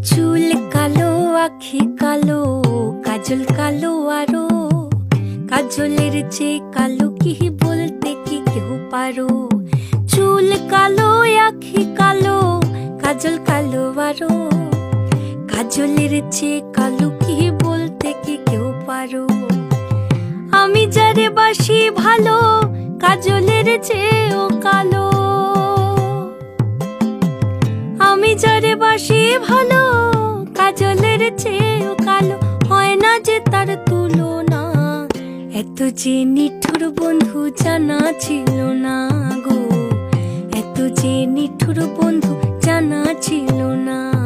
চুল কালো, আখি কালো, কাজল কালো আরো, কাজলের চেয়ে কালো কি বলতে কি কেউ পারো? চুল কালো, আখি কালো, কাজল কালো আরো, কাজলের চেয়ে কালো কি বলতে কি কেউ পারো? আমি যারে বাসি ভালো, কাজলের চেয়েও কালো। আমি যারে বাসি ভালো, কাজলের চেয়েও কালো, হয় না যে তার তুলনা। এত যে নিঠুর বন্ধু জানা ছিল না গো, এত যে নিঠুর বন্ধু জানা ছিল না।